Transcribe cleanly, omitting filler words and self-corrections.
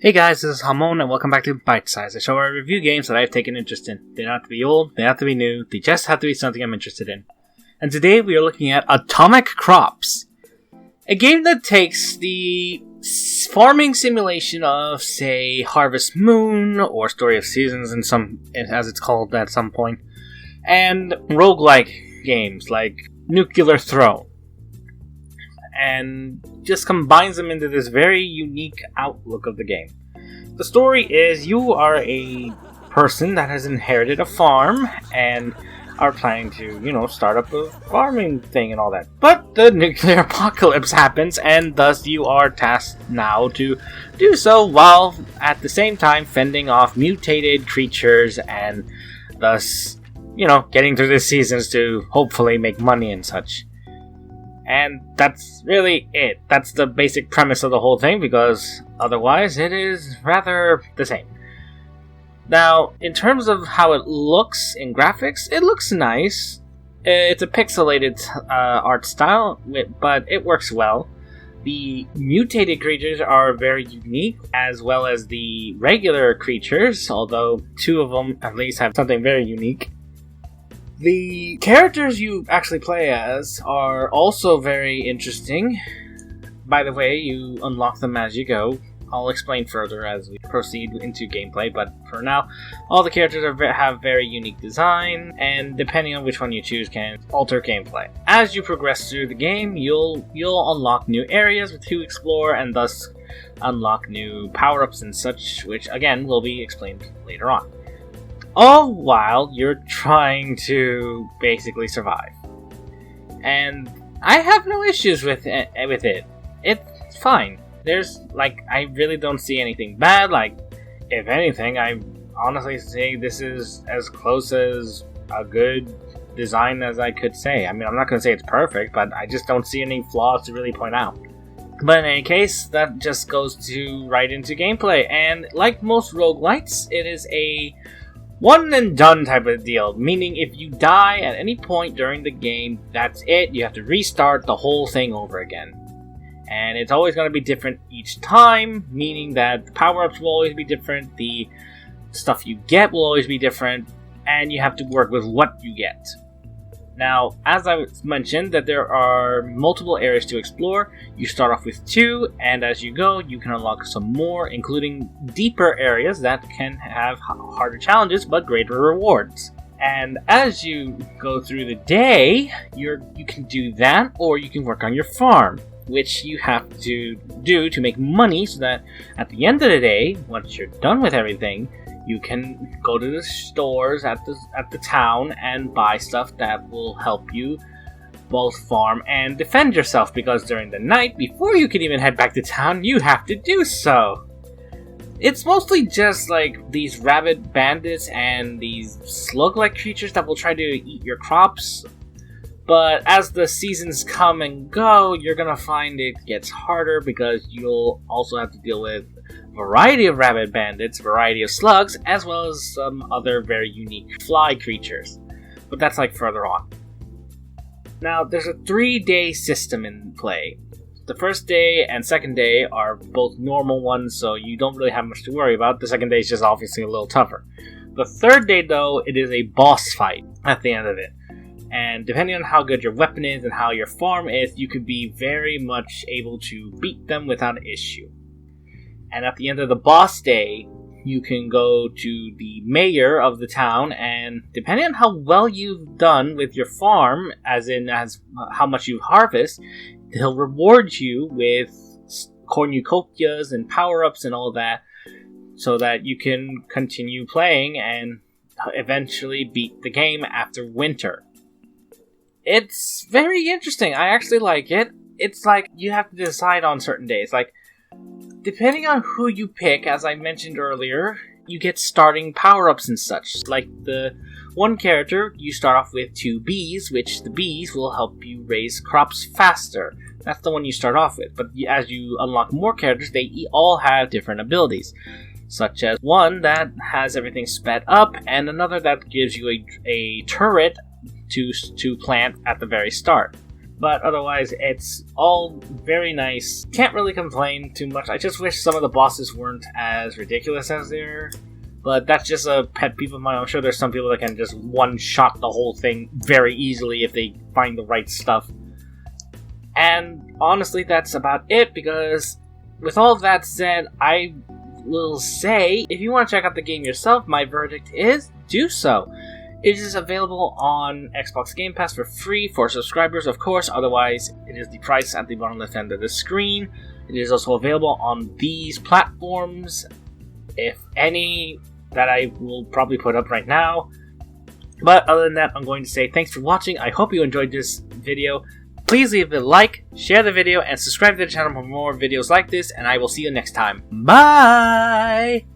Hey guys, this is Hamon and welcome back to Bytesize, a show where I review games that I've taken interest in. They don't have to be old, they don't have to be new, they just have to be something I'm interested in. And today we are looking at AtomicCrops, a game that takes the farming simulation of, say, Harvest Moon, or Story of Seasons as it's called at some point, and roguelike games like Nuclear Throne, and just combines them into this very unique outlook of the game. The story is you are a person that has inherited a farm and are planning to, start up a farming thing and all that. But the nuclear apocalypse happens, and thus you are tasked now to do so while at the same time fending off mutated creatures and thus, getting through the seasons to hopefully make money and such. And that's really it. That's the basic premise of the whole thing, because otherwise it is rather the same. Now, in terms of how it looks in graphics, it looks nice. It's a pixelated art style, but it works well. The mutated creatures are very unique, as well as the regular creatures, although two of them at least have something very unique. The characters you actually play as are also very interesting. By the way, you unlock them as you go. I'll explain further as we proceed into gameplay, but for now, all the characters have very unique design, and depending on which one you choose can alter gameplay. As you progress through the game, you'll unlock new areas to explore, and thus unlock new power-ups and such, which again will be explained later on. All while you're trying to basically survive. And I have no issues with it. It's fine. I really don't see anything bad. If anything, I honestly say this is as close as a good design as I could say. I mean, I'm not going to say it's perfect, but I just don't see any flaws to really point out. But in any case, that just goes right into gameplay. And like most roguelites, it is a one and done type of deal, meaning if you die at any point during the game, that's it. You have to restart the whole thing over again. And it's always going to be different each time, meaning that the power-ups will always be different, the stuff you get will always be different, and you have to work with what you get. Now, as I mentioned, that there are multiple areas to explore. You start off with 2, and as you go, you can unlock some more, including deeper areas that can have harder challenges, but greater rewards. And as you go through the day, you can do that, or you can work on your farm, which you have to do to make money, so that at the end of the day, once you're done with everything, you can go to the stores at the town and buy stuff that will help you both farm and defend yourself, because during the night, before you can even head back to town, you have to do so. It's mostly just these rabid bandits and these slug-like creatures that will try to eat your crops. But as the seasons come and go, you're gonna find it gets harder, because you'll also have to deal with a variety of rabid bandits, a variety of slugs, as well as some other very unique fly creatures. But that's further on. Now, there's a 3-day system in play. The first day and second day are both normal ones, so you don't really have much to worry about. The second day is just obviously a little tougher. The third day, though, it is a boss fight at the end of it. And depending on how good your weapon is and how your farm is, you could be very much able to beat them without an issue. And at the end of the boss day, you can go to the mayor of the town, and depending on how well you've done with your farm, as how much you harvest, he'll reward you with cornucopias and power-ups and all that, so that you can continue playing and eventually beat the game after winter. It's very interesting. I actually like it. It's you have to decide on certain days. Depending on who you pick, as I mentioned earlier, you get starting power-ups and such. Like the one character, you start off with 2 bees, which the bees will help you raise crops faster. That's the one you start off with. But as you unlock more characters, they all have different abilities, such as one that has everything sped up, and another that gives you a turret to plant at the very start. But otherwise, it's all very nice. Can't really complain too much. I just wish some of the bosses weren't as ridiculous as they're. But that's just a pet peeve of mine. I'm sure there's some people that can just one-shot the whole thing very easily if they find the right stuff. And honestly, that's about it, because with all that said, I will say, if you want to check out the game yourself, my verdict is do so. It is available on Xbox Game Pass for free for subscribers, of course. Otherwise, it is the price at the bottom left hand of the screen. It is also available on these platforms, if any, that I will probably put up right now. But other than that, I'm going to say thanks for watching. I hope you enjoyed this video. Please leave a like, share the video, and subscribe to the channel for more videos like this, and I will see you next time. Bye!